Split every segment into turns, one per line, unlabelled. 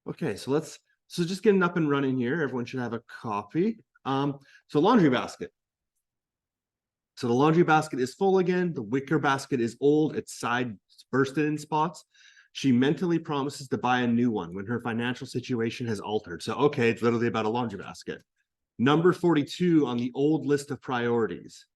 Okay, so just getting up and running here. Everyone should have a coffee. So laundry basket. So the laundry basket is full again. The wicker basket is old. Its side bursted in spots. She mentally promises to buy a new one when her financial situation has altered. So, okay, it's literally about a laundry basket. Number 42 on the old list of priorities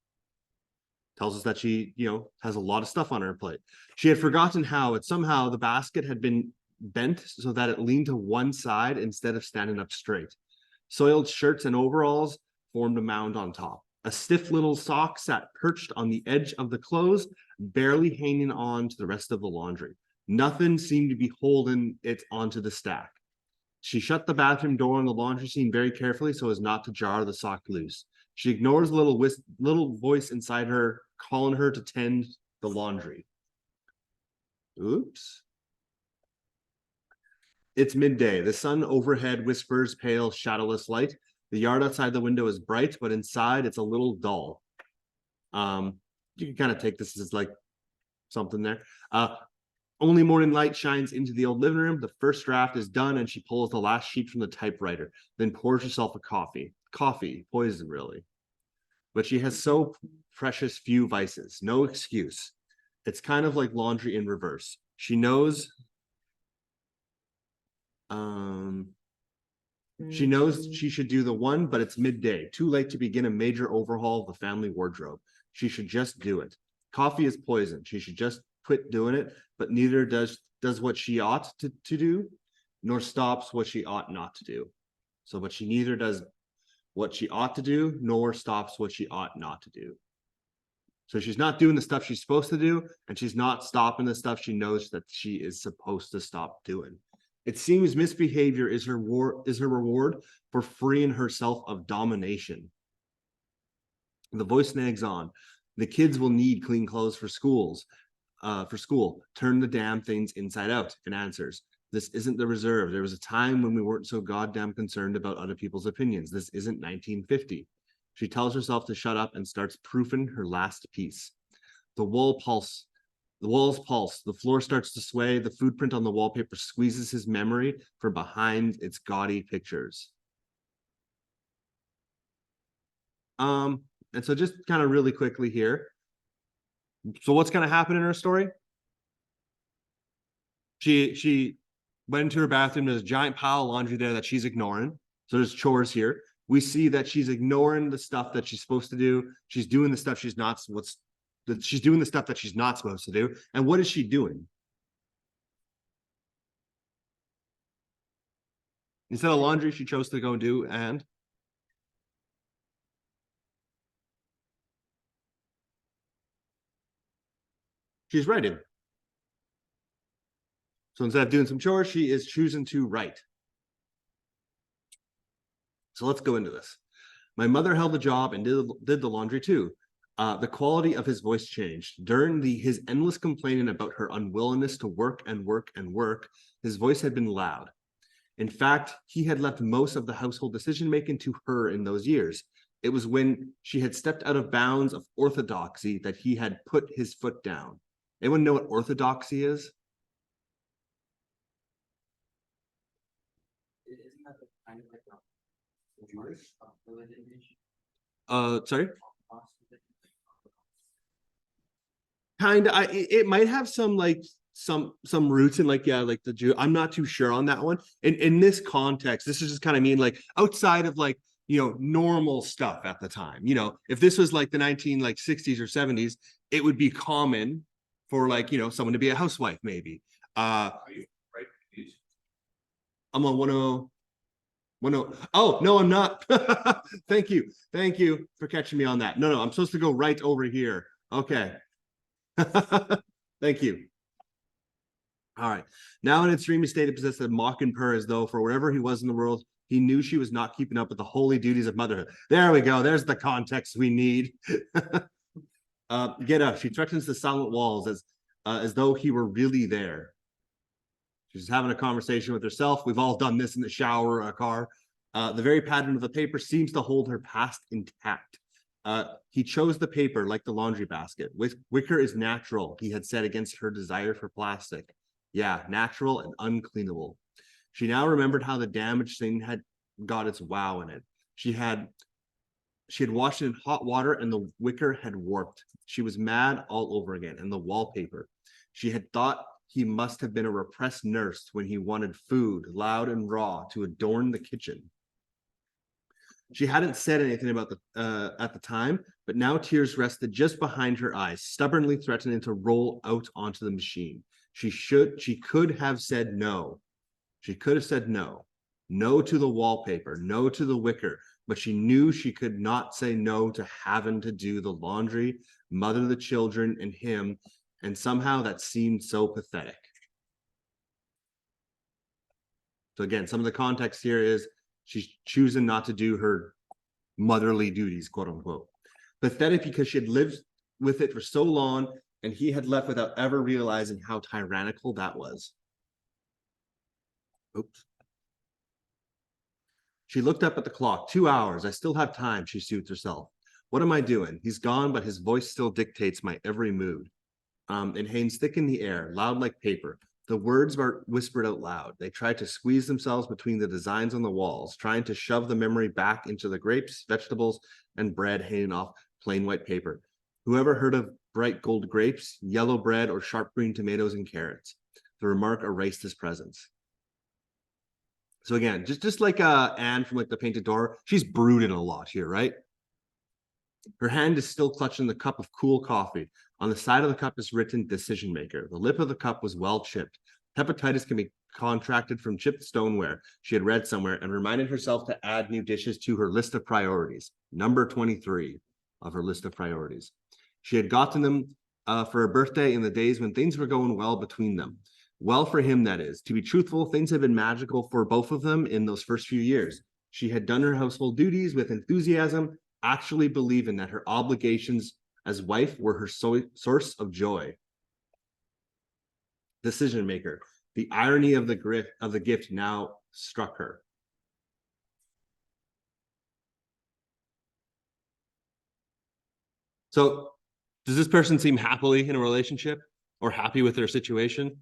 tells us that she, has a lot of stuff on her plate. She had forgotten how it somehow the basket had been bent so that it leaned to one side instead of standing up straight. Soiled shirts and overalls formed a mound on top. A stiff little sock sat perched on the edge of the clothes, barely hanging on to the rest of the laundry. Nothing seemed to be holding it onto the stack. She shut the bathroom door on the laundry scene very carefully so as not to jar the sock loose. She ignores a little voice inside her calling her to tend the laundry. Oops. It's midday. The sun overhead whispers pale, shadowless light. The yard outside the window is bright, but inside it's a little dull. You can kind of take this as like something there. Only morning light shines into the old living room. The first draft is done, and she pulls the last sheet from the typewriter, then pours herself a coffee. Coffee, poison, really. But she has so precious few vices, no excuse. It's kind of like laundry in reverse. She knows she should do the one, but it's midday, too late to begin a major overhaul of the family wardrobe. She should just do it. Coffee is poison. She should just quit doing it, but neither does what she ought to do, nor stops what she ought not to do. So, but she neither does what she ought to do, nor stops what she ought not to do. So she's not doing the stuff she's supposed to do, and she's not stopping the stuff she knows that she is supposed to stop doing. It seems misbehavior is her reward for freeing herself of domination. The voice nags on. The kids will need clean clothes for school. Turn the damn things inside out. It answers. This isn't the reserve. There was a time when we weren't so goddamn concerned about other people's opinions. This isn't 1950. She tells herself to shut up and starts proofing her last piece. The walls pulse. The floor starts to sway. The food print on the wallpaper squeezes his memory from behind its gaudy pictures. And so just kind of really quickly here. So what's going to happen in her story? She went into her bathroom. There's a giant pile of laundry there that she's ignoring. So there's chores here. We see that she's ignoring the stuff that she's supposed to do. She's doing the stuff she's not. She's doing the stuff that she's not supposed to do. And what is she doing? Instead of laundry, she chose to go and do and she's writing. So instead of doing some chores, she is choosing to write. So let's go into this. My mother held the job and did the laundry too. The quality of his voice changed. During his endless complaining about her unwillingness to work and work and work, his voice had been loud. In fact, he had left most of the household decision-making to her in those years. It was when she had stepped out of bounds of orthodoxy that he had put his foot down. Anyone know what orthodoxy is?
Isn't that kind of like a Jewish religion?
Sorry? Kind of. It might have some like some roots in like like the Jew. I'm not too sure on that one. In this context, this is just kind of mean like outside of like normal stuff at the time. If this was like the 60s or 70s, it would be common for like someone to be a housewife maybe.
Are you right?
I'm on 10. Oh no, I'm not. Thank you for catching me on that. No, I'm supposed to go right over here. Okay. Thank you. All right. Now in its dreamy state, it possessed a mocking purr as though for wherever he was in the world, he knew she was not keeping up with the holy duties of motherhood. There we go. There's the context we need. Get up. She threatens the silent walls as though he were really there. She's having a conversation with herself. We've all done this in the shower or a car. The very pattern of the paper seems to hold her past intact. He chose the paper like the laundry basket. Wicker is natural, he had said, against her desire for plastic. Yeah, natural and uncleanable. She now remembered how the damaged thing had got its wow in it. She had washed it in hot water and the wicker had warped. She was mad all over again. And the wallpaper. She had thought he must have been a repressed nurse when he wanted food, loud and raw, to adorn the kitchen. She hadn't said anything about at the time, but now tears rested just behind her eyes, stubbornly threatening to roll out onto the machine. She could have said no. She could have said no. No to the wallpaper, no to the wicker, but she knew she could not say no to having to do the laundry, mother the children, and him, and somehow that seemed so pathetic. So again, some of the context here is she's choosing not to do her motherly duties, quote unquote. Pathetic because she had lived with it for so long and he had left without ever realizing how tyrannical that was. Oops. She looked up at the clock. 2 hours. I still have time, she soothed herself. What am I doing? He's gone, but his voice still dictates my every mood. Inhaled thick in the air, loud like paper. The words were whispered out loud. They tried to squeeze themselves between the designs on the walls, trying to shove the memory back into the grapes, vegetables, and bread hanging off plain white paper. Whoever heard of bright gold grapes, yellow bread, or sharp green tomatoes and carrots? The remark erased his presence. So again, just like Anne from like The Painted Door, she's brooding a lot here, right? Her hand is still clutching the cup of cool coffee. On the side of the cup is written decision maker. The lip of the cup was well chipped. Hepatitis can be contracted from chipped stoneware, she had read somewhere, and reminded herself to add new dishes to her list of priorities. Number 23 of her list of priorities. She had gotten them for her birthday in the days when things were going well between them. Well for him, that is. To be truthful, things had been magical for both of them in those first few years. She had done her household duties with enthusiasm, actually believing that her obligations as wife were her source of joy. Decision maker. The irony of the gift now struck her. So, does this person seem happily in a relationship or happy with their situation?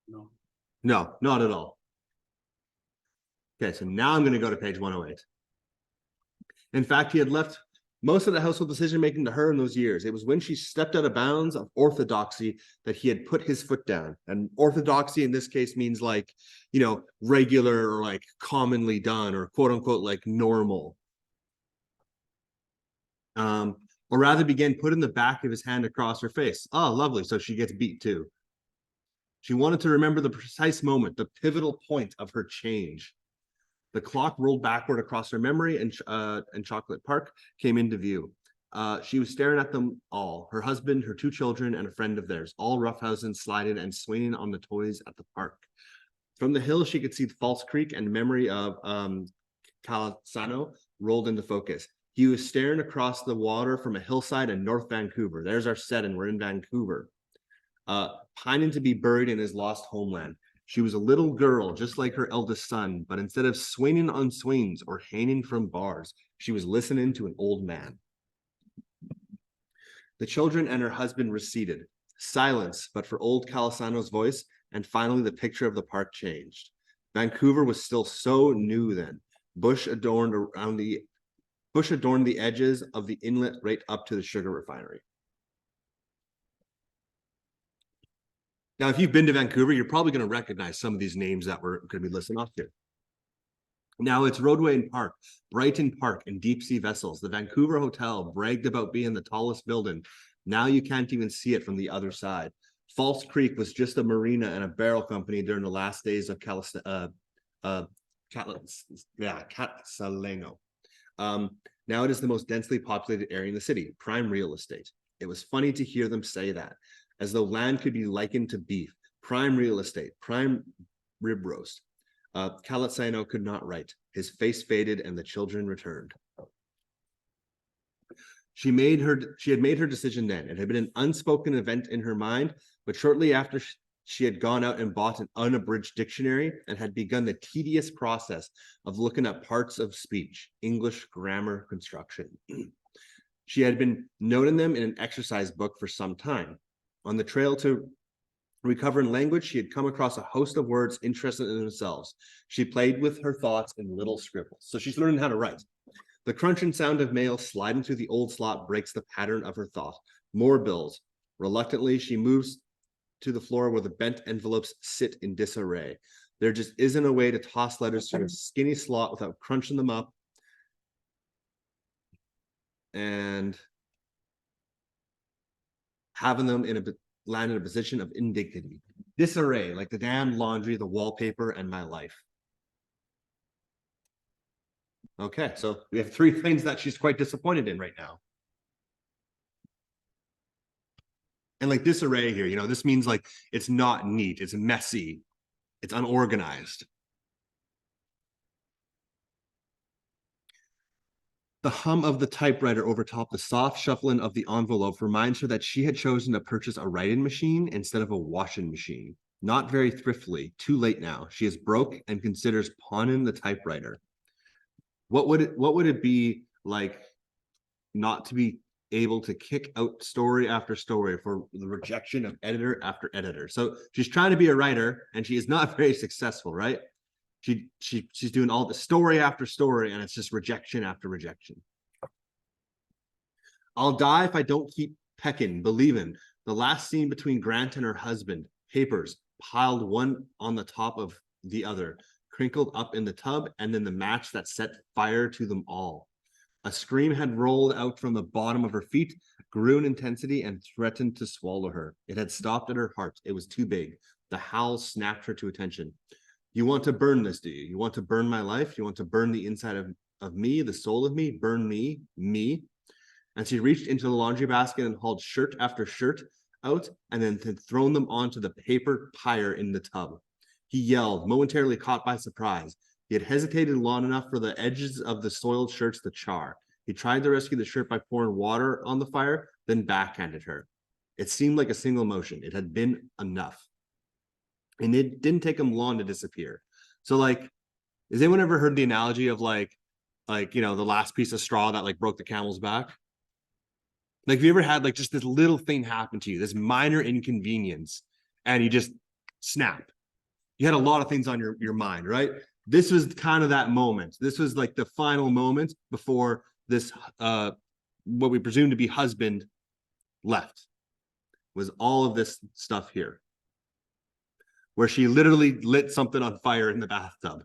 No.
No, not at all. Okay, so now I'm going to go to page 108. In fact, he had left most of the household decision-making to her in those years. It was when she stepped out of bounds of orthodoxy that he had put his foot down. And orthodoxy in this case means like, you know, regular or like commonly done or quote unquote like normal. Or rather began putting the back of his hand across her face. Oh, lovely. So she gets beat too. She wanted to remember the precise moment, the pivotal point of her change. The clock rolled backward across her memory, and Chocolate Park came into view. She was staring at them all, her husband, her 2 children, and a friend of theirs, all roughhousing, sliding, and swinging on the toys at the park. From the hill, she could see the False Creek and memory of Calasano rolled into focus. He was staring across the water from a hillside in North Vancouver. There's our set, and we're in Vancouver. Pining to be buried in his lost homeland. She was a little girl, just like her eldest son, but instead of swinging on swings or hanging from bars, she was listening to an old man. The children and her husband receded. Silence, but for old Calasano's voice, and finally the picture of the park changed. Vancouver was still so new then. Bush adorned the edges of the inlet right up to the sugar refinery. Now, if you've been to Vancouver, you're probably going to recognize some of these names that we're going to be listing off here. Now it's Roadway and Park, Brighton Park, and Deep Sea Vessels. The Vancouver Hotel bragged about being the tallest building. Now you can't even see it from the other side. False Creek was just a marina and a barrel company during the last days of Catalano. Now it is the most densely populated area in the city, prime real estate. It was funny to hear them say that, as though land could be likened to beef. Prime real estate, prime rib roast. Calasano could not write. His face faded and the children returned. She had made her decision then. It had been an unspoken event in her mind, but shortly after she had gone out and bought an unabridged dictionary and had begun the tedious process of looking at parts of speech, English grammar construction. She had been noting them in an exercise book for some time. On the trail to Recovering language, she had come across a host of words interested in themselves. She played with her thoughts in little scribbles. So she's learning how to write. The crunching sound of mail sliding through the old slot breaks the pattern of her thought. More bills. Reluctantly, she moves to the floor where the bent envelopes sit in disarray. There just isn't a way to toss letters through a skinny slot without crunching them up and having them land in a position of indignity. Disarray, like the damn laundry, the wallpaper, and my life. Okay, so we have 3 things that she's quite disappointed in right now. And like disarray here, this means like it's not neat, it's messy, it's unorganized. The hum of the typewriter overtop the soft shuffling of the envelope reminds her that she had chosen to purchase a writing machine instead of a washing machine. Not very thriftily, too late now. She is broke and considers pawning the typewriter. What would it be like not to be able to kick out story after story for the rejection of editor after editor? So she's trying to be a writer and she is not very successful, right? She's doing all the story after story and it's just rejection after rejection. I'll die if I don't keep pecking, believing. The last scene between Grant and her husband, papers piled one on the top of the other, crinkled up in the tub, and then the match that set fire to them all. A scream had rolled out from the bottom of her feet, grew in intensity, and threatened to swallow her. It had stopped at her heart. It was too big. The howl snapped her to attention. You want to burn this, do you? You want to burn my life? You want to burn the inside of me, the soul of me? Burn me. And she reached into the laundry basket and hauled shirt after shirt out and then thrown them onto the paper pyre in the tub. He yelled, momentarily caught by surprise. He had hesitated long enough for the edges of the soiled shirts to char. He tried to rescue the shirt by pouring water on the fire, then backhanded her. It seemed like a single motion. It had been enough. And it didn't take him long to disappear. So like, has anyone ever heard the analogy of like, the last piece of straw that like broke the camel's back? Like, have you ever had like just this little thing happen to you, this minor inconvenience, and you just snap? You had a lot of things on your mind, right? This was kind of that moment. This was like the final moment before this, what we presume to be husband left, was all of this stuff here, where she literally lit something on fire in the bathtub.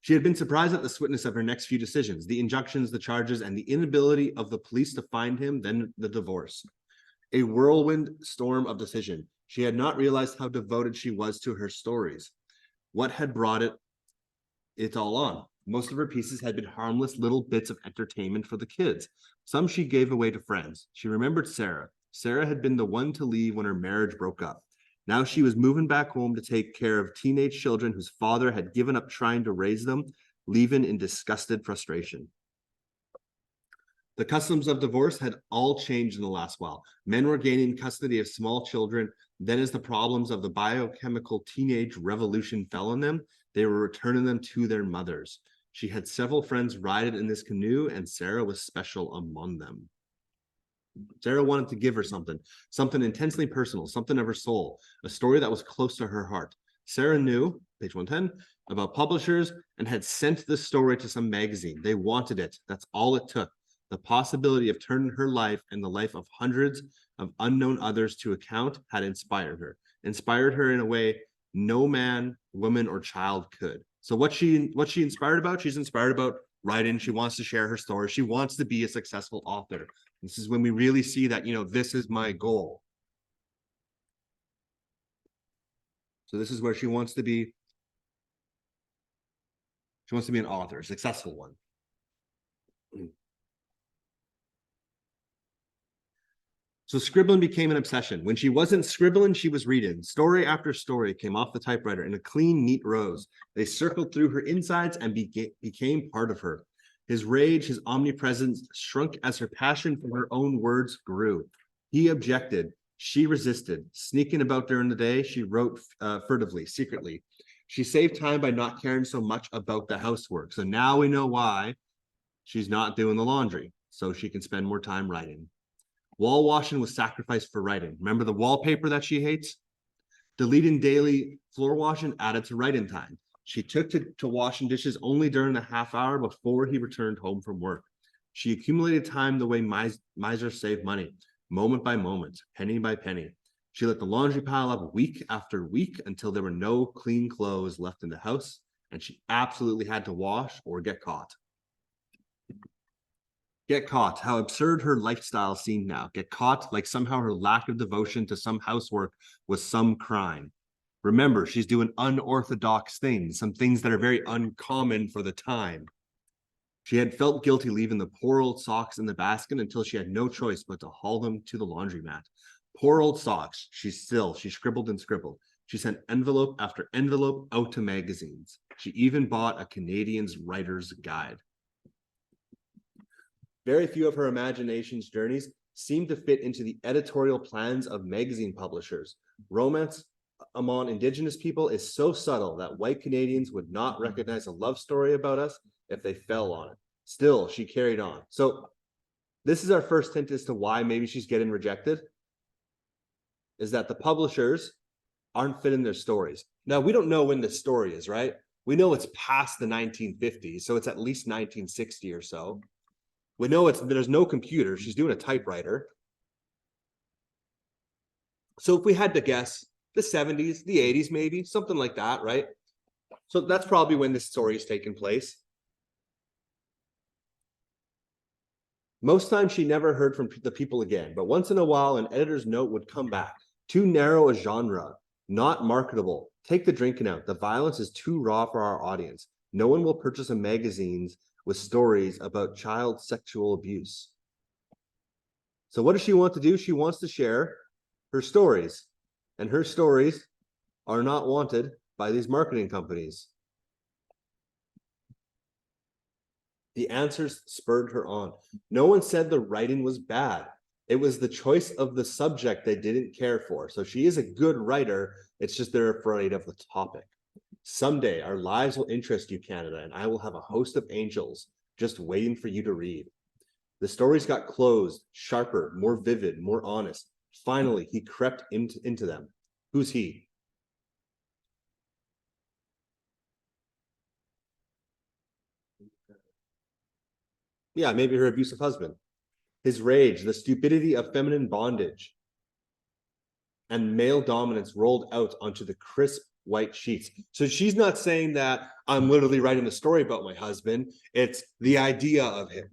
She had been surprised at the swiftness of her next few decisions, the injunctions, the charges, and the inability of the police to find him, then the divorce. A whirlwind storm of decision. She had not realized how devoted she was to her stories. What had brought it all on? Most of her pieces had been harmless little bits of entertainment for the kids. Some she gave away to friends. She remembered Sarah. Sarah had been the one to leave when her marriage broke up. Now she was moving back home to take care of teenage children whose father had given up trying to raise them, leaving in disgusted frustration. The customs of divorce had all changed in the last while. Men were gaining custody of small children. Then as the problems of the biochemical teenage revolution fell on them, they were returning them to their mothers. She had several friends riding in this canoe, and Sarah was special among them. Sarah wanted to give her something intensely personal, something of her soul, a story that was close to her heart. Sarah knew, page 110, about publishers and had sent this story to some magazine. They wanted it. That's all it took. The possibility of turning her life and the life of hundreds of unknown others to account had inspired her in a way no man, woman, or child could. So what she inspired about? She's inspired about writing. She wants to share her story. She wants to be a successful author. This is when we really see that, this is my goal. So this is where she wants to be. She wants to be an author, a successful one. So scribbling became an obsession. When she wasn't scribbling, she was reading. Story after story came off the typewriter in a clean, neat rows. They circled through her insides and became part of her. His rage, his omnipresence shrunk as her passion for her own words grew. He objected. She resisted. Sneaking about during the day, she wrote furtively, secretly. She saved time by not caring so much about the housework. So now we know why she's not doing the laundry, so she can spend more time writing. Wall washing was sacrificed for writing. Remember the wallpaper that she hates? Deleting daily floor washing added to writing time. She took to washing dishes only during the half hour before he returned home from work. She accumulated time the way misers save money, moment by moment, penny by penny. She let the laundry pile up week after week until there were no clean clothes left in the house, and she absolutely had to wash or get caught. Get caught. How absurd her lifestyle seemed now. Get caught like somehow her lack of devotion to some housework was some crime. Remember, she's doing unorthodox things, some things that are very uncommon for the time. She had felt guilty leaving the poor old socks in the basket until she had no choice but to haul them to the laundromat. Poor old socks. She scribbled and scribbled. She sent envelope after envelope out to magazines. She even bought a Canadian's Writer's Guide. Very few of her imagination's journeys seem to fit into the editorial plans of magazine publishers. Romance among Indigenous people is so subtle that white Canadians would not recognize a love story about us if they fell on it. Still, she carried on. So this is our first hint as to why maybe she's getting rejected, is that the publishers aren't fitting their stories. Now, we don't know when this story is, right? We know it's past the 1950s, so it's at least 1960 or so. We know there's no computer. She's doing a typewriter. So if we had to guess, the 70s, the 80s, maybe, something like that, right? So that's probably when this story is taking place. Most times she never heard from the people again, but once in a while, an editor's note would come back. Too narrow a genre, not marketable. Take the drinking out. The violence is too raw for our audience. No one will purchase a magazines with stories about child sexual abuse. So what does she want to do? She wants to share her stories, and her stories are not wanted by these marketing companies. The answers spurred her on. No one said the writing was bad. It was the choice of the subject they didn't care for. So she is a good writer. It's just they're afraid of the topic. Someday our lives will interest you, Canada, and I will have a host of angels just waiting for you to read. The stories got closed, sharper, more vivid, more honest. Finally, he crept into them. Who's he? Yeah, maybe her abusive husband. His rage, the stupidity of feminine bondage and male dominance rolled out onto the crisp white sheets. So she's not saying that I'm literally writing a story about my husband. It's the idea of him.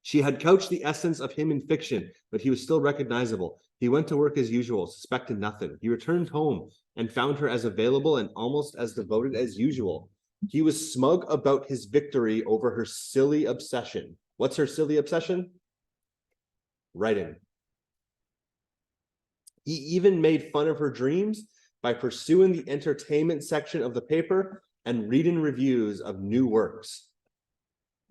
She had couched the essence of him in fiction, but he was still recognizable. He went to work as usual, suspected nothing. He returned home and found her as available and almost as devoted as usual. He was smug about his victory over her silly obsession. What's her silly obsession? Writing. He even made fun of her dreams by pursuing the entertainment section of the paper and reading reviews of new works.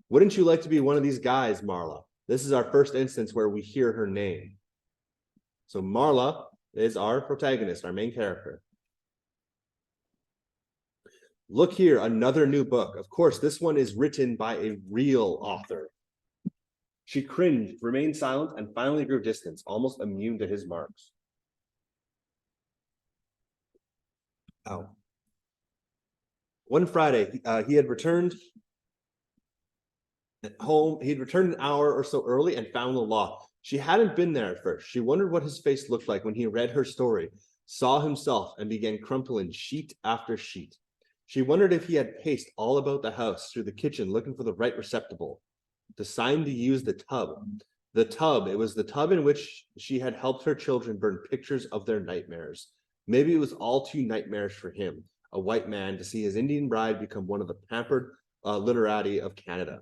Wouldn't you like to be one of these guys, Marla? This is our first instance where we hear her name. So Marla is our protagonist, our main character. Look here, another new book. Of course, this one is written by a real author. She cringed, remained silent, and finally grew distant, almost immune to his marks. Oh. One Friday, he had returned home. He'd returned an hour or so early and found the lock. She hadn't been there at first. She wondered what his face looked like when he read her story, saw himself, and began crumpling sheet after sheet. She wondered if he had paced all about the house through the kitchen looking for the right receptacle. Decided to use the tub. The tub, it was the tub in which she had helped her children burn pictures of their nightmares. Maybe it was all too nightmarish for him, a white man, to see his Indian bride become one of the pampered literati of Canada.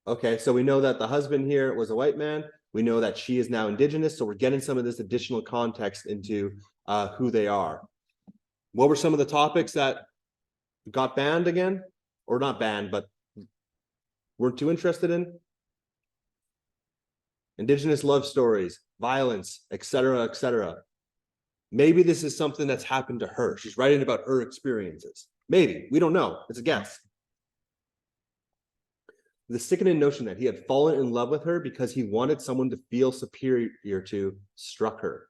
Okay, so we know that the husband here was a white man. We know that she is now Indigenous, so we're getting some of this additional context into who they are. What were some of the topics that got banned again? Or not banned, but weren't too interested in? Indigenous love stories, violence, etc., etc. Maybe this is something that's happened to her. She's writing about her experiences. Maybe, we don't know. It's a guess. The sickening notion that he had fallen in love with her because he wanted someone to feel superior to struck her.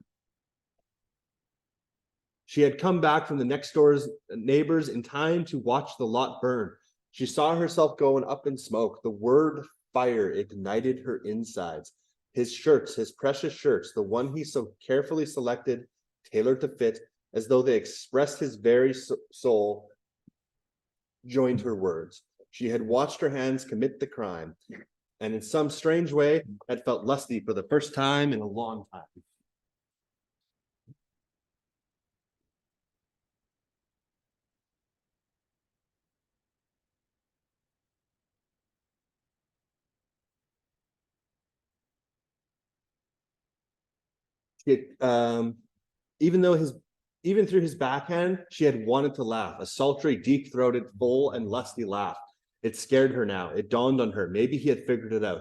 She had come back from the next door's neighbors in time to watch the lot burn. She saw herself going up in smoke. The word fire ignited her insides. His shirts, his precious shirts, the one he so carefully selected, tailored to fit, as though they expressed his very soul, joined her words. She had watched her hands commit the crime, and in some strange way had felt lusty for the first time in a long time. Even though even through his backhand, she had wanted to laugh, a sultry, deep-throated, full and lusty laugh. It scared her now. It dawned on her. Maybe he had figured it out.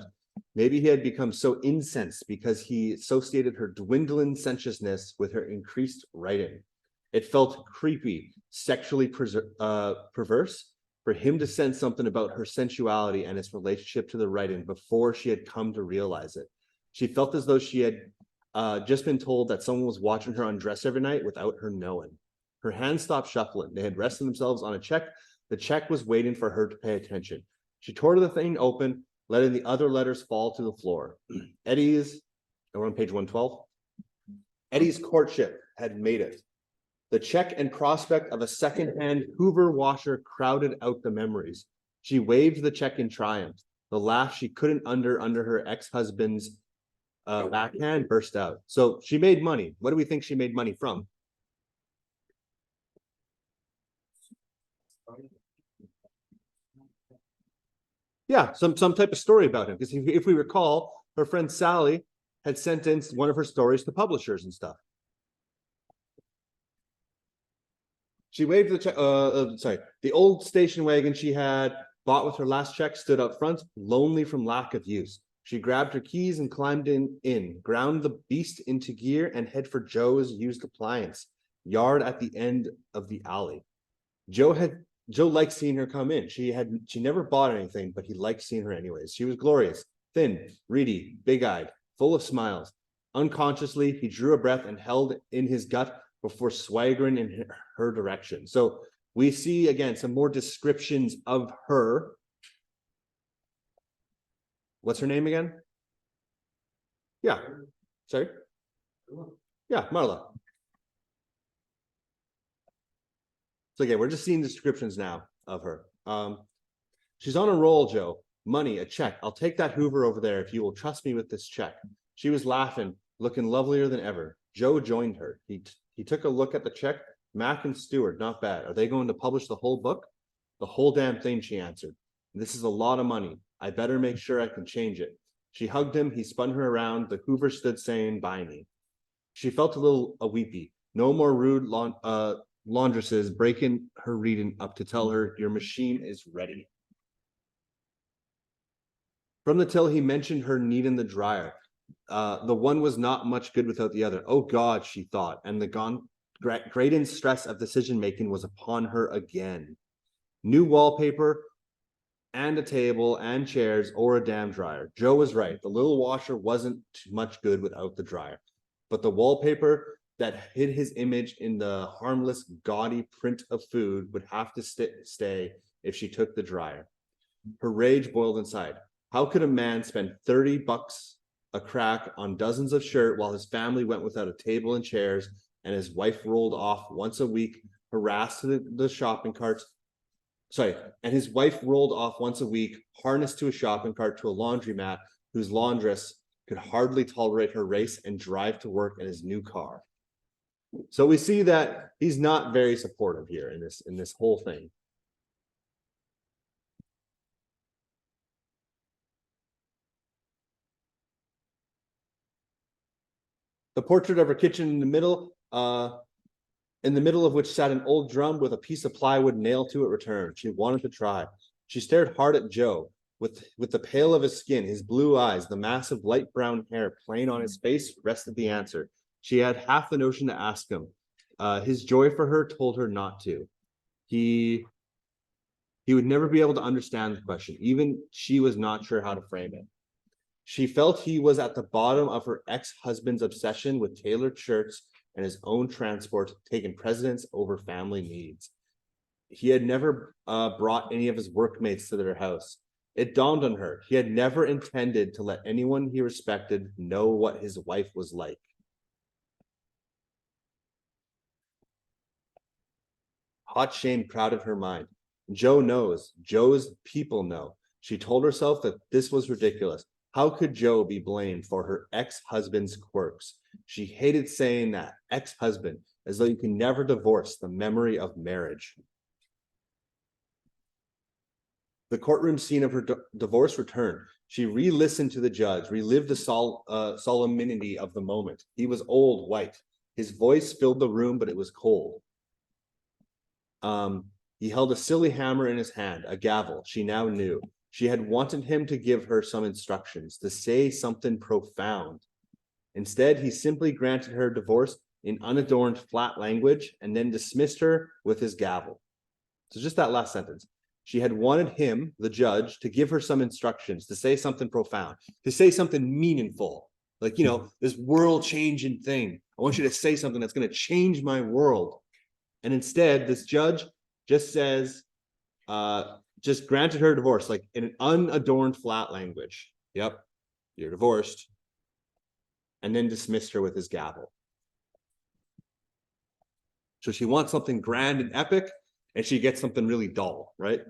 Maybe he had become so incensed because he associated her dwindling sensuousness with her increased writing. It felt creepy, sexually perverse for him to sense something about her sensuality and its relationship to the writing before she had come to realize it. She felt as though she had just been told that someone was watching her undress every night without her knowing. Her hands stopped shuffling. They had rested themselves on a check. The check was waiting for her to pay attention. She tore the thing open, letting the other letters fall to the floor. Eddie's, we're on page 112. Eddie's courtship had made it. The check and prospect of a second-hand Hoover washer crowded out the memories. She waved the check in triumph. The laugh she couldn't under her ex-husband's backhand burst out. So she made money. What do we think she made money from? Yeah, some type of story about him. Because if we recall, her friend Sally had sent in one of her stories to publishers and stuff. She waved the check. The old station wagon she had bought with her last check stood up front, lonely from lack of use. She grabbed her keys and climbed in, ground the beast into gear, and head for Joe's used appliance yard at the end of the alley. Joe liked seeing her come in. She never bought anything, but he liked seeing her anyways. She was glorious, thin, reedy, big-eyed, full of smiles. Unconsciously, he drew a breath and held in his gut before swaggering in her direction. So we see again some more descriptions of her. What's her name again? Yeah. Sorry? Yeah, Marla. So again, we're just seeing descriptions now of her. She's on a roll, Joe. Money, a check. I'll take that Hoover over there if you will trust me with this check. She was laughing, looking lovelier than ever. Joe joined her. He took a look at the check. Mac and Stewart, not bad. Are they going to publish the whole book? The whole damn thing, she answered. This is a lot of money. I better make sure I can change it. She hugged him. He spun her around. The Hoover stood saying, buy me. She felt a little weepy. No more rude laundresses breaking her reading up to tell her your machine is ready. From the till, he mentioned her needing the dryer. The one was not much good without the other. Oh God, she thought, and the grating stress of decision-making was upon her again. New wallpaper and a table and chairs or a damn dryer. Joe was right. The little washer wasn't too much good without the dryer. But the wallpaper that hid his image in the harmless, gaudy print of food would have to stay if she took the dryer. Her rage boiled inside. How could a man spend $30 a crack on dozens of shirts while his family went without a table and chairs and his wife rolled off once a week, harassed to the shopping carts? And his wife rolled off once a week, harnessed to a shopping cart to a laundromat whose laundress could hardly tolerate her race and drive to work in his new car. So we see that he's not very supportive here in this whole thing. The portrait of her kitchen in the middle of which sat an old drum with a piece of plywood nailed to it returned. She wanted to try. She stared hard at Joe with the pale of his skin, his blue eyes, the mass of light brown hair plain on his face rested the answer. She had half the notion to ask him. His joy for her told her not to. He He would never be able to understand the question. Even she was not sure how to frame it. She felt he was at the bottom of her ex-husband's obsession with tailored shirts and his own transport, taking precedence over family needs. He had never brought any of his workmates to their house. It dawned on her he had never intended to let anyone he respected know what his wife was like. Hot shame crowded her mind. Joe knows. Joe's people know. She told herself that this was ridiculous. How could Joe be blamed for her ex-husband's quirks? She hated saying that, ex-husband, as though you can never divorce the memory of marriage. The courtroom scene of her divorce returned. She re-listened to the judge, relived the solemnity of the moment. He was old, white. His voice filled the room, but it was cold. He held a silly hammer in his hand, a gavel. She now knew. She had wanted him to give her some instructions, to say something profound. Instead, he simply granted her divorce in unadorned, flat language and then dismissed her with his gavel. So just that last sentence. She had wanted him, the judge, to give her some instructions, to say something profound, to say something meaningful. Like, you know, this world-changing thing. I want you to say something that's going to change my world. And instead, this judge just says, just granted her divorce, like in an unadorned, flat language. Yep, you're divorced. And then dismissed her with his gavel. So she wants something grand and epic, and she gets something really dull, right?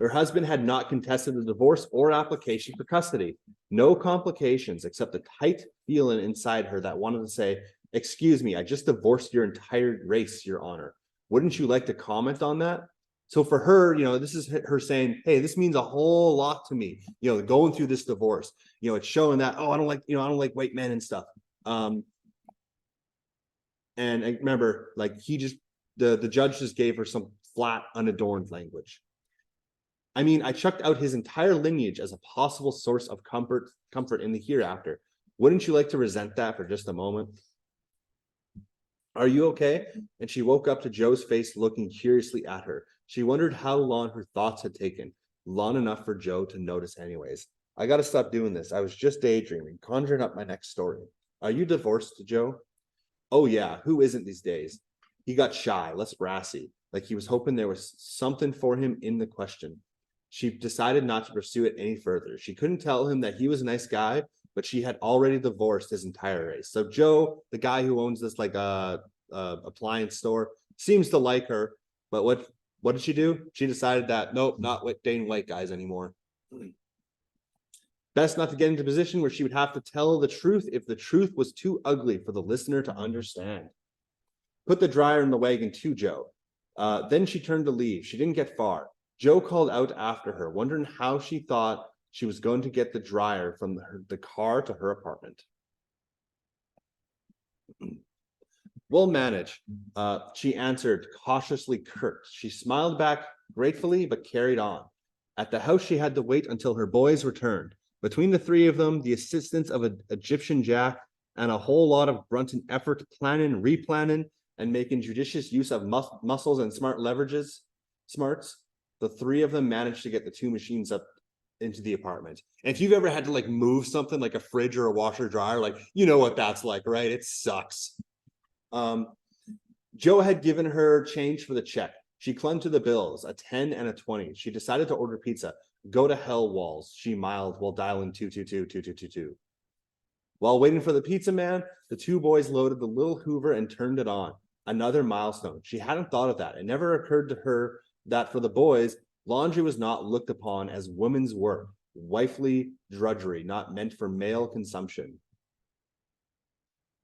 Her husband had not contested the divorce or application for custody. No complications except a tight feeling inside her that wanted to say, excuse me, I just divorced your entire race, Your Honor. Wouldn't you like to comment on that? So for her, you know, this is her saying, hey, this means a whole lot to me, you know, going through this divorce. You know, it's showing that, oh, I don't like white men and stuff. And I remember, like, he just, the judge just gave her some flat, unadorned language. I mean, I chucked out his entire lineage as a possible source of comfort in the hereafter. Wouldn't you like to resent that for just a moment? Are you okay? And she woke up to Joe's face looking curiously at her. She wondered how long her thoughts had taken, long enough for Joe to notice anyways. I gotta stop doing this. I was just daydreaming, conjuring up my next story. Are you divorced, Joe? Oh yeah, who isn't these days? He got shy, less brassy, like he was hoping there was something for him in the question. She decided not to pursue it any further. She couldn't tell him that he was a nice guy, but she had already divorced his entire race. So Joe, the guy who owns this like appliance store, seems to like her, but what did she do? She decided that nope, not dating white guys anymore. Best not to get into a position where she would have to tell the truth if the truth was too ugly for the listener to understand. Put the dryer in the wagon too, Joe. Then she turned to leave. She didn't get far. Joe called out after her, wondering how she thought she was going to get the dryer from the car to her apartment. Well managed, she answered, cautiously curt. She smiled back gratefully, but carried on. At the house, she had to wait until her boys returned. Between the three of them, the assistance of an Egyptian jack, and a whole lot of grunting effort, planning, replanning, and making judicious use of muscles and smarts, the three of them managed to get the two machines up into the apartment. And if you've ever had to like move something like a fridge or a washer dryer, like, you know what that's like, right? It sucks. Joe had given her change for the check. She clung to the bills, a 10 and a 20. She decided to order pizza. Go to hell, Walls, she miled while dialing 222-2222. While waiting for the pizza man, the two boys loaded the little Hoover and turned it on. Another milestone. She hadn't thought of that. It never occurred to her that for the boys, laundry was not looked upon as women's work, wifely drudgery, not meant for male consumption.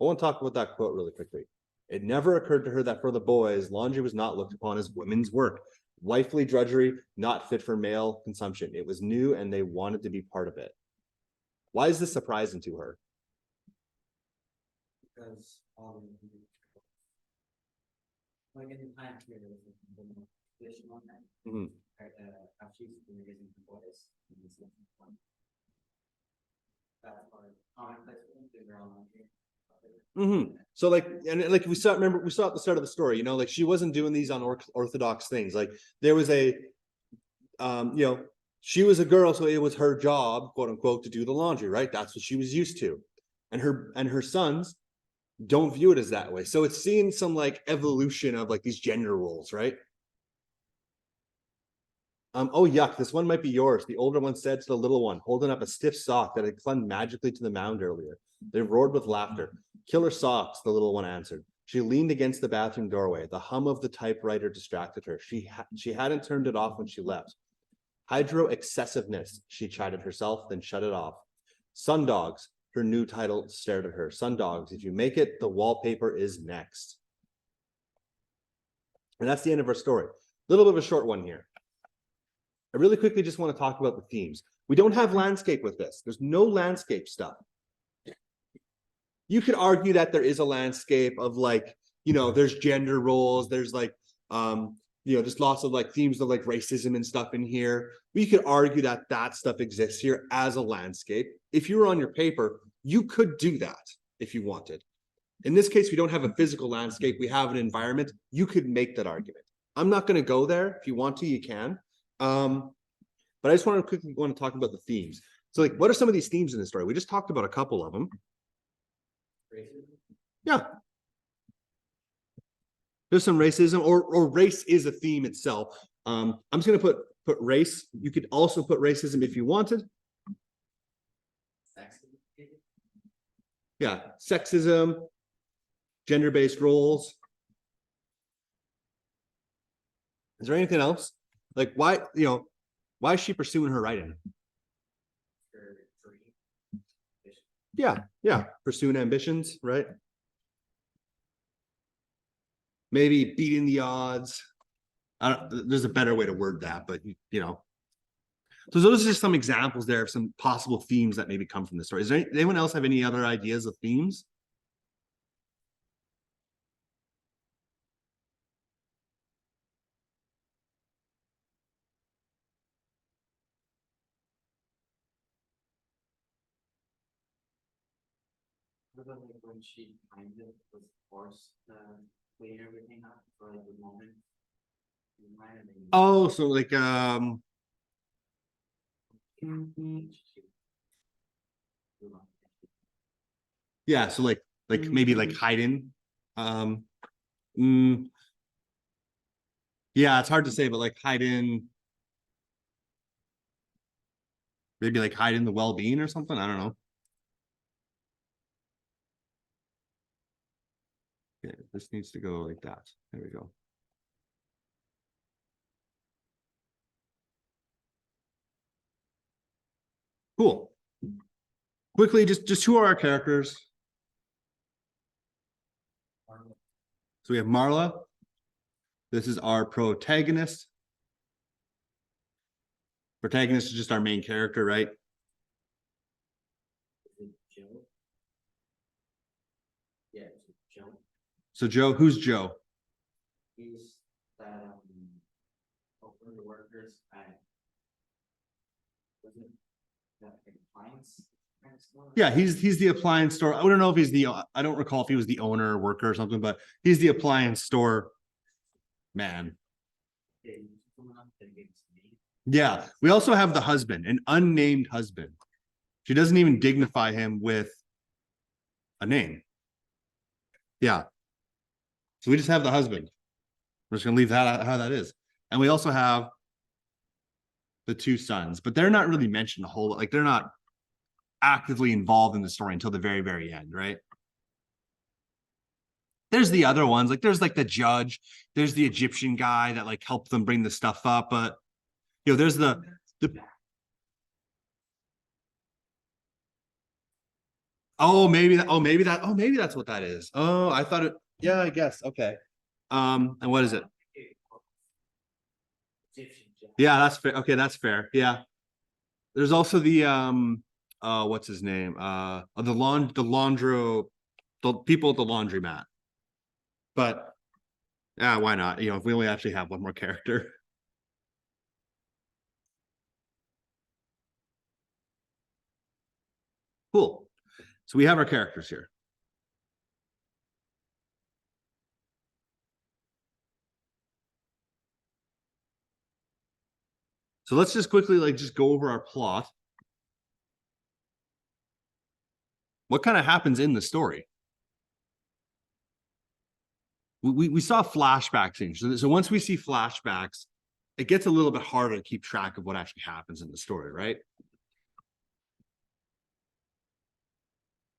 I want to talk about that quote really quickly. It never occurred to her that for the boys, laundry was not looked upon as women's work, wifely drudgery, not fit for male consumption. It was new and they wanted to be part of it. Why is this surprising to her?
Because like in the time period, the traditional men, how she's been raising the boys in this one. That's part commonplace in their own country.
So like, and like we saw at the start of the story, you know, like she wasn't doing these unorthodox things. Like there was a you know, she was a girl, so it was her job, quote unquote, to do the laundry, right? That's what she was used to. And her sons don't view it as that way. So it's seeing some like evolution of like these gender roles, right? Oh yuck, this one might be yours. The older one said to the little one, holding up a stiff sock that had clung magically to the mound earlier. They roared with laughter. Killer socks, the little one answered. She leaned against the bathroom doorway. The hum of the typewriter distracted her. She hadn't turned it off when she left. Hydro excessiveness, she chided herself, then shut it off. Sundogs, her new title stared at her. Sundogs, if you make it, the wallpaper is next. And that's the end of our story. A little bit of a short one here. I really quickly just want to talk about the themes. We don't have landscape with this. There's no landscape stuff. You could argue that there is a landscape of like, you know, there's gender roles, there's like, you know, there's lots of like themes of like racism and stuff in here. We could argue that that stuff exists here as a landscape. If you were on your paper, you could do that if you wanted. In this case, we don't have a physical landscape. We have an environment. You could make that argument. I'm not going to go there. If you want to, you can. But I just want to quickly want to talk about the themes. So like, what are some of these themes in the story? We just talked about a couple of them. Yeah. There's some racism or race is a theme itself. I'm just going to put race. You could also put racism if you wanted. Yeah, sexism, gender-based roles. Is there anything else? Like why, you know, why is she pursuing her writing? Yeah, pursuing ambitions, right? Maybe beating the odds. There's a better way to word that, but you know. So those are just some examples there of some possible themes that maybe come from the story. Is there anyone else have any other ideas of themes?
What about like when she kind of was forced to clean everything up for like the moment?
Oh, so like yeah, so like maybe like hiding. Um mm, yeah, it's hard to say, but like hiding, maybe like hiding the well-being or something. I don't know. Okay, this needs to go like that. There we go. Cool. Quickly, just who are our characters? So we have Marla. This is our protagonist. Protagonist is just our main character, right?
Joe? Yeah, Joe.
So Joe, who's Joe?
He's that the workers at wasn't that appliance kind of store?
Yeah, he's the appliance store. I don't know if he's the I don't recall if he was the owner or worker or something, but he's the appliance store man. Yeah, we also have the husband, an unnamed husband. She doesn't even dignify him with a name. Yeah. So we just have the husband. We're just gonna leave that how that is. And we also have the two sons, but they're not really mentioned a whole lot. Like they're not actively involved in the story until the very, very end, right? There's the other ones, like there's like the judge, there's the Egyptian guy that like helped them bring the stuff up, but you know, there's the maybe that's what that is. Oh, I thought it, yeah, I guess. Okay. And what is it? Yeah, that's fair. Okay, that's fair. Yeah. There's also the what's his name? The people at the laundromat. But yeah, why not? You know, if we only actually have one more character. Cool. So we have our characters here. So let's just quickly like just go over our plot. What kind of happens in the story? We saw flashback scenes. So once we see flashbacks, it gets a little bit harder to keep track of what actually happens in the story, right?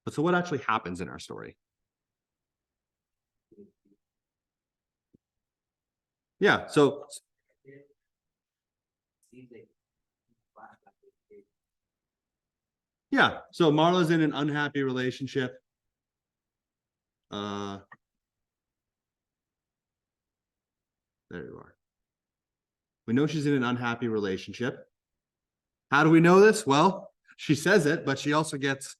But so what actually happens in our story? Yeah, so
Seems like flashback is
yeah, so Marla's in an unhappy relationship. There you are. We know she's in an unhappy relationship. How do we know this? Well, she says it, but she also gets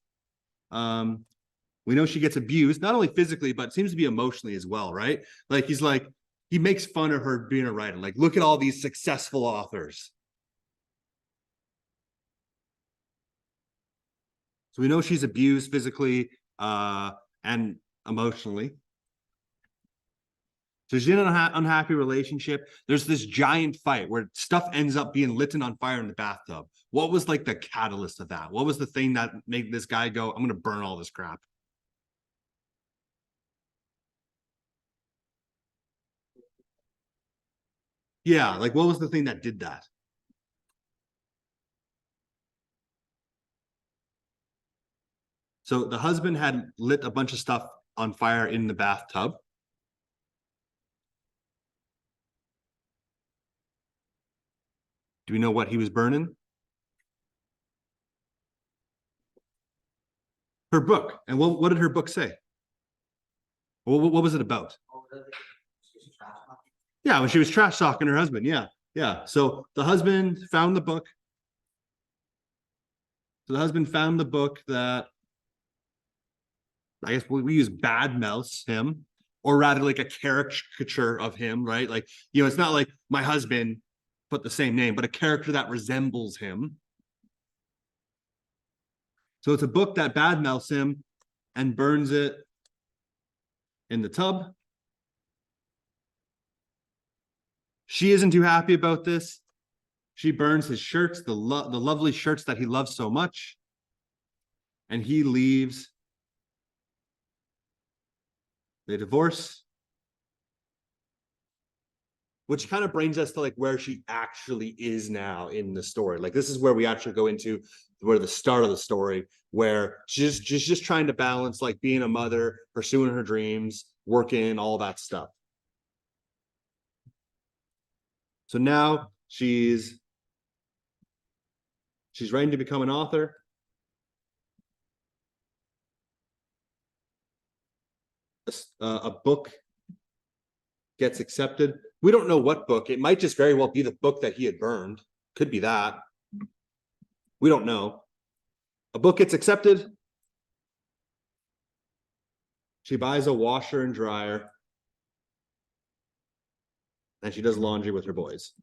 we know she gets abused, not only physically, but seems to be emotionally as well, right? Like he's like, he makes fun of her being a writer. Like, look at all these successful authors. So we know she's abused physically and emotionally. So she's in an unhappy relationship. There's this giant fight where stuff ends up being lit on fire in the bathtub. What was like the catalyst of that? What was the thing that made this guy go, I'm going to burn all this crap? Yeah, like what was the thing that did that? So the husband had lit a bunch of stuff on fire in the bathtub. Do we know what he was burning? Her book. And what did her book say? What was it about? Yeah, when she was trash talking her husband. Yeah, yeah. So the husband found the book. So the husband found the book that I guess we use bad mouths him, or rather like a caricature of him, right? Like, it's not like my husband put the same name, but a character that resembles him. So it's a book that bad mouths him and burns it in the tub. She isn't too happy about this. She burns his shirts, the lovely shirts that he loves so much. And he leaves. They divorce, which kind of brings us to like where she actually is now in the story. Like this is where we actually go into where the start of the story, where she's just trying to balance like being a mother, pursuing her dreams, working, all that stuff. So now she's ready to become an author. A book gets accepted. We don't know what book. It might just very well be the book that he had burned. Could be that. We don't know. A book gets accepted. She buys a washer and dryer. And she does laundry with her boys.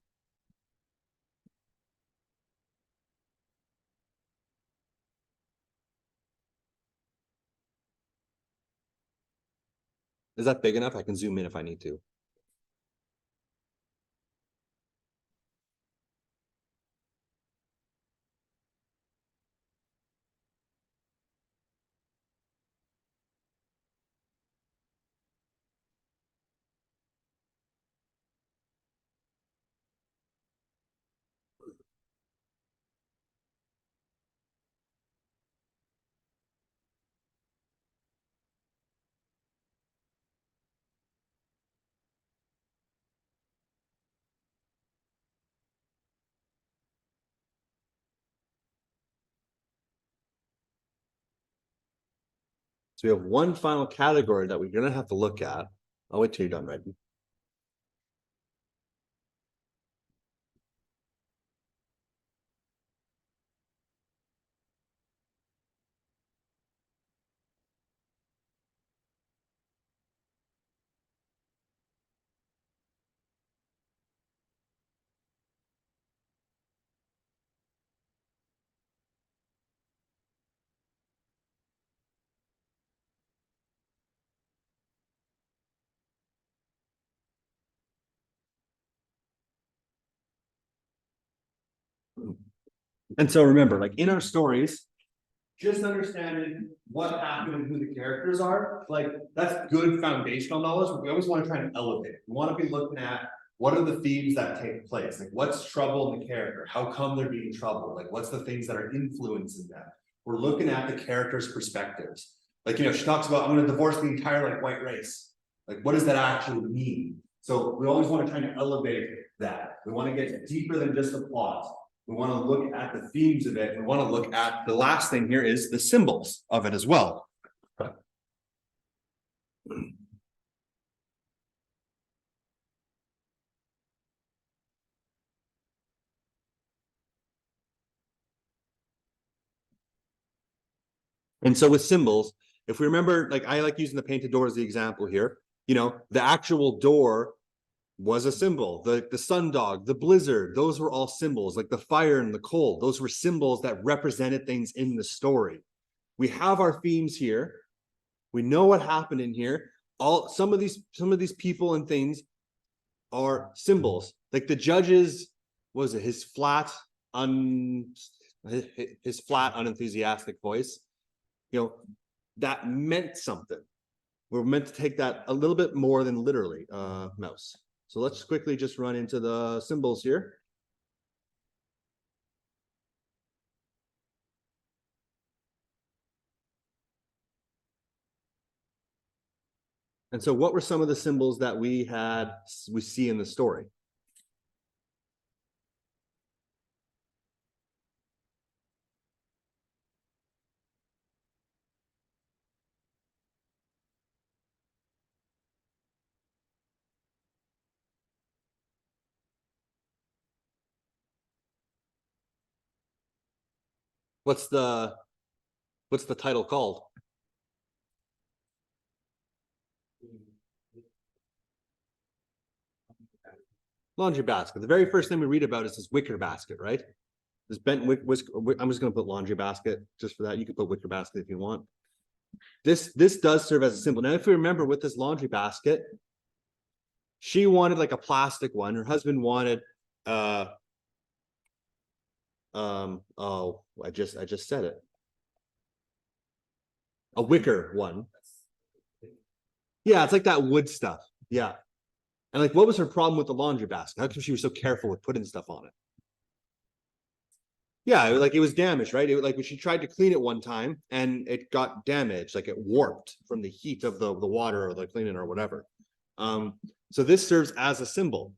Is that big enough? I can zoom in if I need to. So we have one final category that we're going to have to look at. I'll wait till you're done writing. And so remember, like in our stories, just understanding what happened and who the characters are, like that's good foundational knowledge, but we always want to try and elevate it. We want to be looking at what are the themes that take place, like what's trouble in the character, how come they're being troubled, like what's the things that are influencing them. We're looking at the characters' perspectives. Like, you know, she talks about, I'm going to divorce the entire like white race. Like, what does that actually mean? So we always want to try to elevate that. We want to get deeper than just the plot. We want to look at the themes of it. We want to look at the last thing here is the symbols of it as well. And so with symbols, if we remember, like I like using the painted door as the example here, you know, the actual door was a symbol. The sundog, the blizzard, those were all symbols, like the fire and the cold. Those were symbols that represented things in the story. We have our themes here. We know what happened in here. Some of these people and things are symbols. Like the judge's, was it his flat unenthusiastic voice? You know, that meant something. We're meant to take that a little bit more than literally, mouse. So let's quickly just run into the symbols here. And so what were some of the symbols that we see in the story? What's the title called? Laundry basket. The very first thing we read about is this wicker basket, right? This bent wick was, I'm just going to put laundry basket just for that. You can put wicker basket if you want. This does serve as a symbol. Now, if we remember with this laundry basket, she wanted like a plastic one. Her husband wanted oh, I just said it. A wicker one. Yeah, it's like that wood stuff. Yeah. And like, what was her problem with the laundry basket? How come she was so careful with putting stuff on it? Yeah, like it was damaged, right? Like when she tried to clean it one time and it got damaged, like it warped from the heat of the water or the cleaning or whatever. So this serves as a symbol.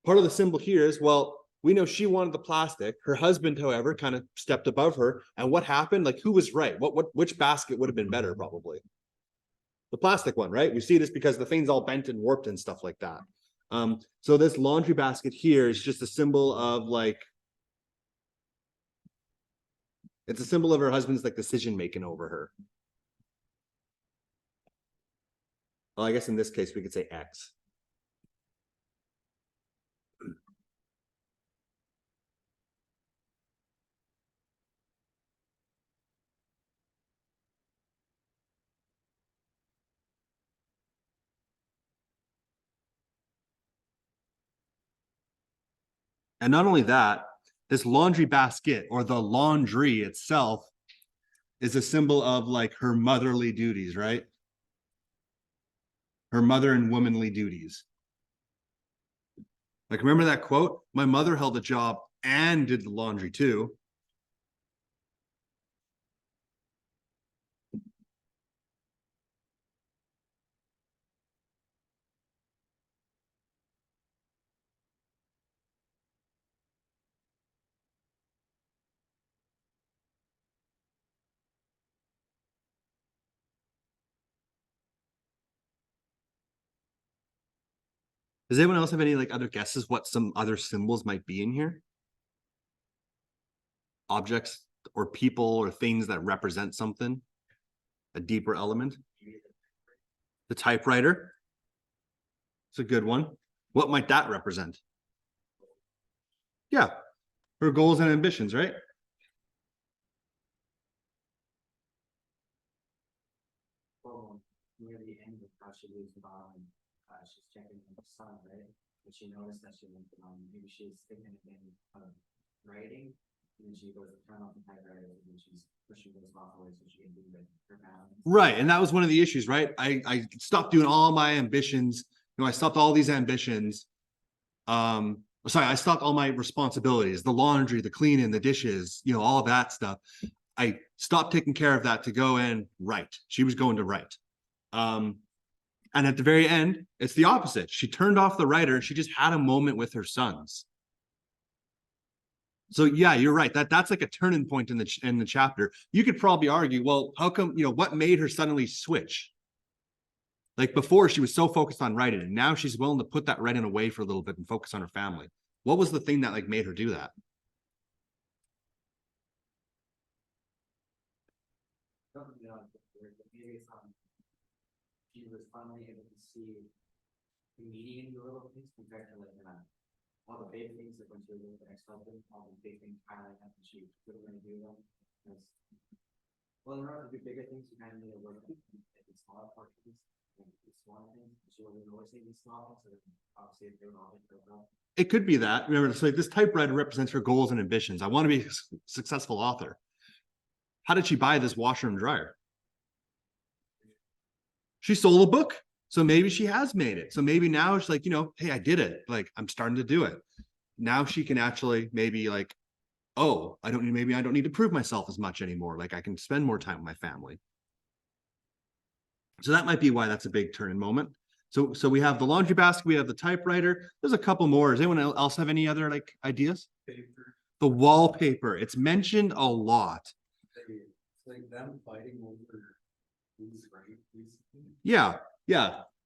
Part of the symbol here is, well, we know she wanted the plastic. Her husband, however, kind of stepped above her. And what happened? Like, who was right? Which basket would have been better? Probably the plastic one, right? We see this because the thing's all bent and warped and stuff like that. So this laundry basket here is just a symbol of like, it's a symbol of her husband's like decision making over her. Well, I guess in this case we could say X. And not only that, this laundry basket or the laundry itself is a symbol of like her motherly duties, right? Her mother and womanly duties. Like, remember that quote? My mother held a job and did the laundry too. Does anyone else have any like other guesses what some other symbols might be in here? Objects or people or things that represent something, a deeper element. The typewriter. It's a good one. What might that represent? Yeah, her goals and ambitions, right?
Well, near the end of how she leaves the bottom, she's checking on the sun, right? But she noticed that she went maybe she's thinking again of writing, and then she goes to turn off the typewriter, and then she's pushing those off away so she can do it her balance.
Right. And that was one of the issues, right? I stopped doing all my ambitions. I stopped all these ambitions. I stopped all my responsibilities, the laundry, the cleaning, the dishes, all that stuff. I stopped taking care of that to go and write. She was going to write. And at the very end, it's the opposite. She turned off the writer and she just had a moment with her sons. So yeah, you're right. That's like a turning point in the chapter. You could probably argue, well, how come, what made her suddenly switch? Like before, she was so focused on writing, and now she's willing to put that writing away for a little bit and focus on her family. What was the thing that like made her do that?
Maybe it's she was finally able to see the meaning in the little things compared to like all the big things that when she was with the ex-husband, all the big things highlight that and she couldn't really do them. Well, in order to do bigger things, you kind of need to work at the smaller portions. She wasn't noticing these small ones, so obviously they were all well.
It could be that. Remember, it's like this typewriter represents her goals and ambitions. I want to be a successful author. How did she buy this washer and dryer? She sold a book. So maybe she has made it. So maybe now it's like, hey, I did it. Like, I'm starting to do it. Now she can actually maybe like, oh, maybe I don't need to prove myself as much anymore. Like I can spend more time with my family. So that might be why that's a big turning moment. So we have the laundry basket, we have the typewriter. There's a couple more. Does anyone else have any other like ideas?
Paper.
The wallpaper. It's mentioned a lot.
It's like them fighting over who's right, basically.
Yeah.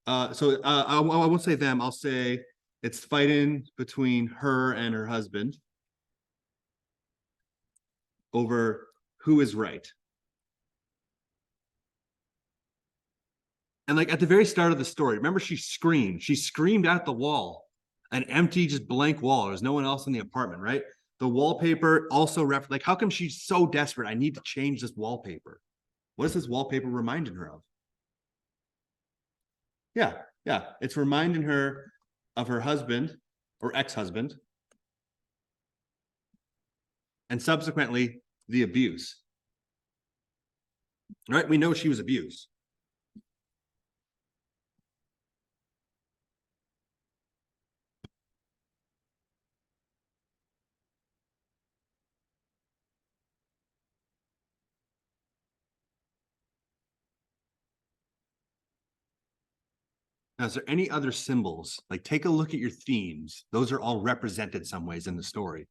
I won't say them. I'll say it's fighting between her and her husband over who is right. And like at the very start of the story, remember she screamed at the wall, an empty, just blank wall. There's no one else in the apartment, right? The wallpaper also like, how come she's so desperate? I need to change this wallpaper. What is this wallpaper reminding her of? Yeah. It's reminding her of her husband or ex-husband. And subsequently, the abuse. Right? We know she was abused. Now, is there any other symbols? Like, take a look at your themes. Those are all represented some ways in the story.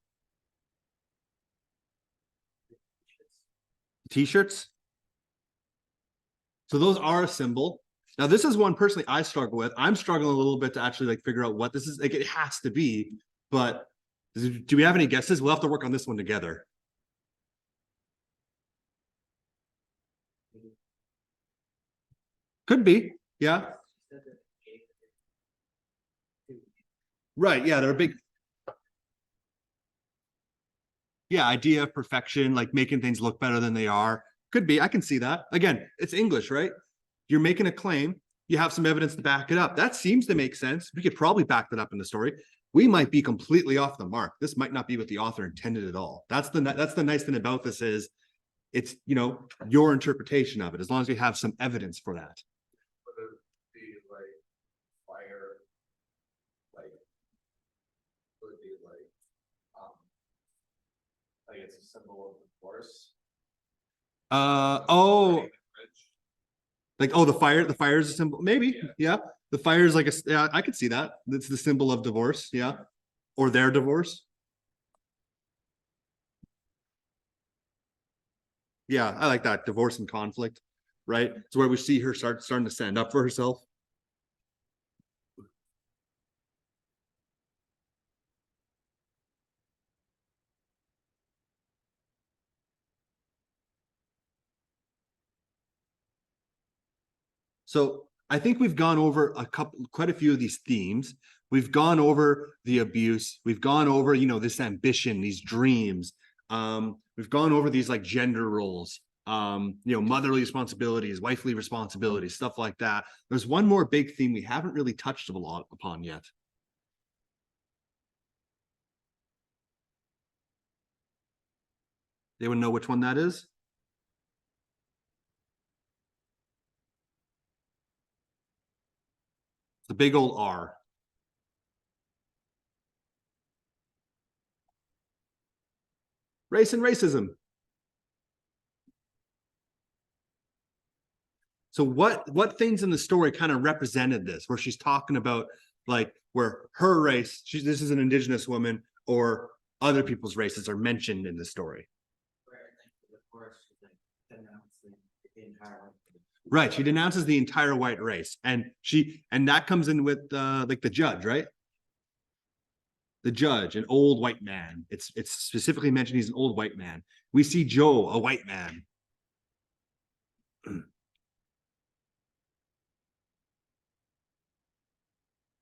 T-shirts. So those are a symbol. Now, this is one personally I struggle with. I'm struggling a little bit to actually like figure out what this is. Like, it has to be, but do we have any guesses? We'll have to work on this one together. Could be, yeah. Right, yeah, they're a big. Yeah, idea of perfection, like making things look better than they are. Could be, I can see that. Again, it's English, right? You're making a claim, you have some evidence to back it up. That seems to make sense. We could probably back that up in the story. We might be completely off the mark. This might not be what the author intended at all. That's the nice thing about this is it's, your interpretation of it, as long as we have some evidence for that.
Would it be like fire, like, would it be like it's a symbol of divorce?
Like, oh, the fire is a symbol. Maybe, yeah. The fire is like yeah, I could see that. It's the symbol of divorce, yeah. Or their divorce. Yeah, I like that. Divorce and conflict, right? It's where we see her starting to stand up for herself. So I think we've gone over quite a few of these themes. We've gone over the abuse. We've gone over, this ambition, these dreams. We've gone over these like gender roles, motherly responsibilities, wifely responsibilities, stuff like that. There's one more big theme we haven't really touched a lot upon yet. Anyone know which one that is? The big old R. Race and racism. So what things in the story kind of represented this, where she's talking about like where her race, this is an indigenous woman, or other people's races are mentioned in the story.
Where I think the course is like denouncing the entire.
Right. She denounces the entire white race. And that comes in with like the judge, right? The judge, an old white man. It's specifically mentioned he's an old white man. We see Joe, a white man.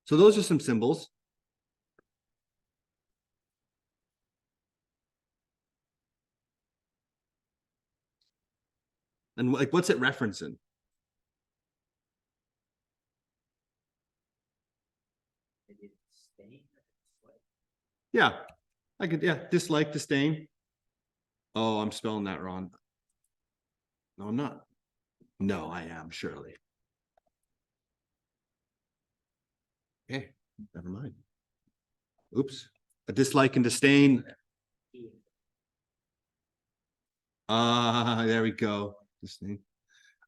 So those are some symbols. And like, what's it referencing?
Maybe it's staying, it's like,
Yeah, I could, yeah, dislike, disdain. Oh, I'm spelling that wrong. No, I'm not. No, I am, surely. Okay, never mind. Oops. A dislike and disdain. There we go. Disdain.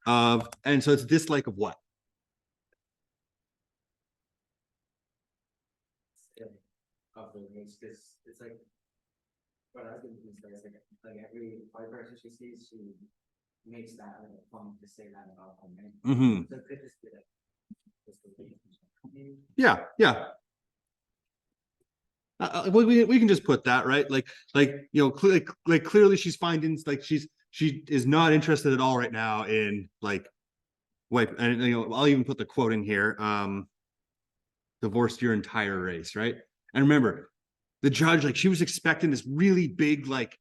And so it's dislike of what?
of the race, because it's like. What I was gonna say is like every white person she sees, she makes that like a point to say that about them, right?
Mm-hmm.
So it could just be like. just the way it's-
Yeah, yeah. We can just put that, right, like you know, clearly she's finding like she is not interested at all right now in like white, and you know, I'll even put the quote in here, divorced your entire race, right? And remember, the judge, like she was expecting this really big like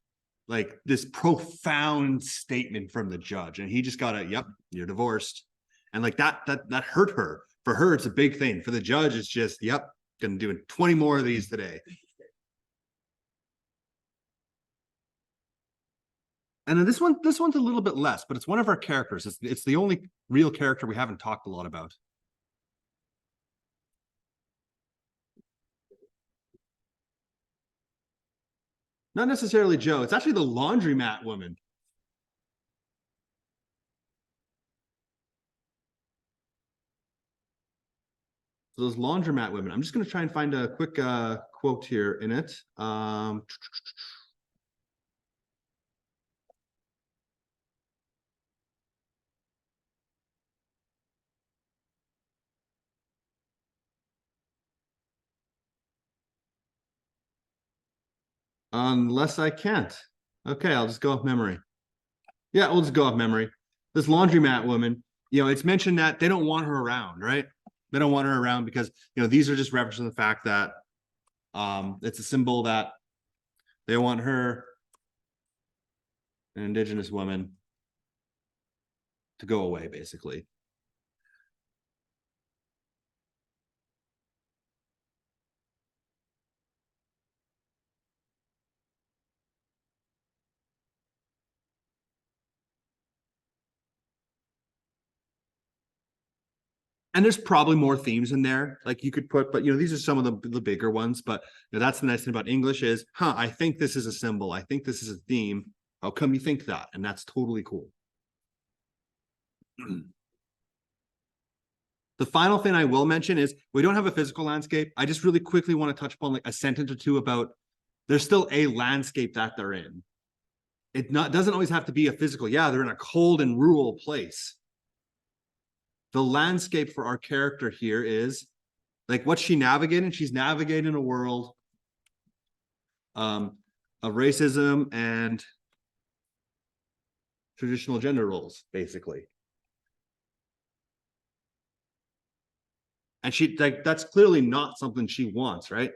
this profound statement from the judge, and he just got a yep, you're divorced. And like that hurt her. For her it's a big thing. For the judge it's just yep, gonna do 20 more of these today. And then this one's a little bit less, but it's one of our characters. It's the only real character we haven't talked a lot about. Not necessarily Joe. It's actually the laundromat woman. So those laundromat women. I'm just going to try and find a quick quote here in it. Unless I can't. Okay, I'll just go off memory. Yeah, we'll just go off memory. This laundromat woman, you know, it's mentioned that they don't want her around, right? They don't want her around because, you know, these are just referencing the fact that it's a symbol that they want her, an indigenous woman, to go away, basically. And there's probably more themes in there, like you could put, but you know, these are some of the bigger ones. But you know, that's the nice thing about English is, I think this is a symbol. I think this is a theme. How come you think that? And that's totally cool. The final thing I will mention is we don't have a physical landscape. I just really quickly want to touch upon like a sentence or two about there's still a landscape that they're in. It doesn't always have to be a physical. Yeah, they're in a cold and rural place. The landscape for our character here is like what's she navigating? She's navigating a world of racism and traditional gender roles, basically. And she like that's clearly not something she wants, right?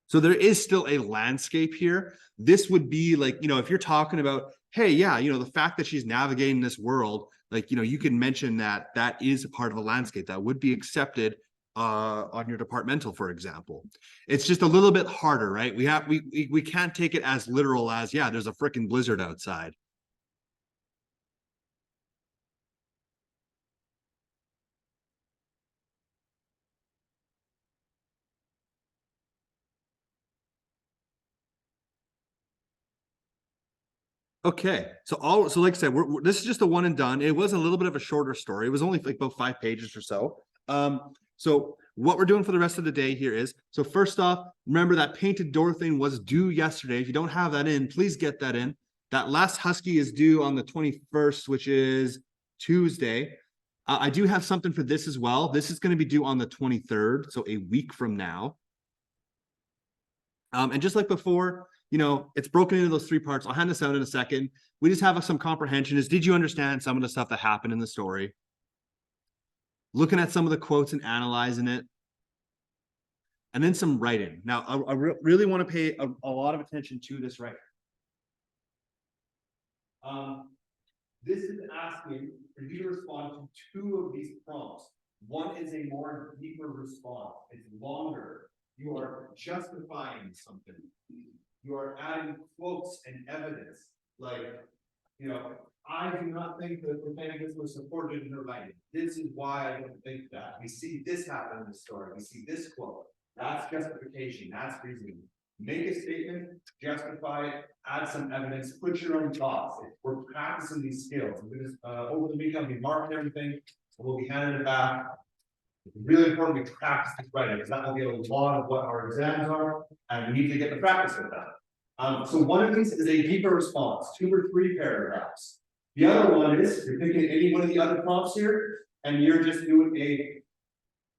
So there is still a landscape here. This would be like, you know, if you're talking about, hey, yeah, you know, the fact that she's navigating this world, Like, you can mention that that is a part of the landscape that would be accepted on your departmental, for example. It's just a little bit harder, right? We can't take it as literal as, yeah, there's a freaking blizzard outside. Okay, so like I said, this is just a one and done. It was a little bit of a shorter story. It was only like about 5 pages or so. So what we're doing for the rest of the day here is, so first off, remember that painted door thing was due yesterday. If you don't have that in, please get that in. That last husky is due on the 21st, which is Tuesday. I do have something for this as well. This is going to be due on the 23rd, so a week from now. And just like before, it's broken into those 3 parts. I'll hand this out in a second. We just have some comprehension. Did you understand some of the stuff that happened in the story? Looking at some of the quotes and analyzing it. And then some writing. Now, I really want to pay a lot of attention to this writing. This is asking for you to respond to 2 of these prompts. One is a more deeper response. It's longer. You are justifying something. You are adding quotes and evidence. Like, I do not think that the Propagandists was supported in the writing. This is why I don't think that. We see this happen in the story. We see this quote. That's justification. That's reasoning. Make a statement, justify it, add some evidence, put your own thoughts. We're practicing these skills. Over the weekend, we marked everything, and we'll be handing it back. It's really important we practice this writing, because that will be a lot of what our exams are, and we need to get the practice with that. So one of these is a deeper response, 2 or 3 paragraphs. The other one is, you're picking any one of the other prompts here, and you're just doing a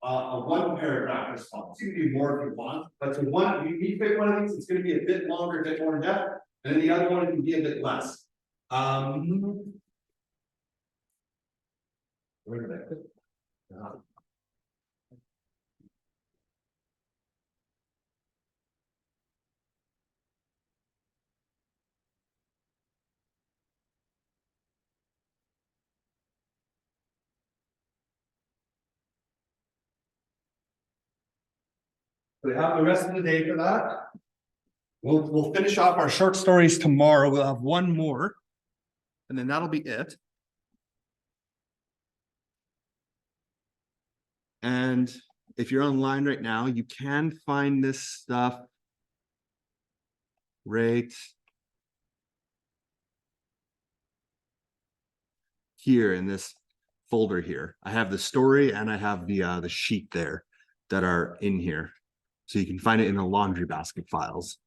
1 paragraph response. You can do more if you want, but you pick one of these, it's going to be a bit longer, a bit more in depth, and then the other one can be a bit less. Where did I put it? We have the rest of the day for that. We'll finish off our short stories tomorrow. We'll have 1 more, and then that'll be it. And if you're online right now, you can find this stuff right here in this folder here. I have the story and I have the sheet there that are in here. So you can find it in the laundry basket files.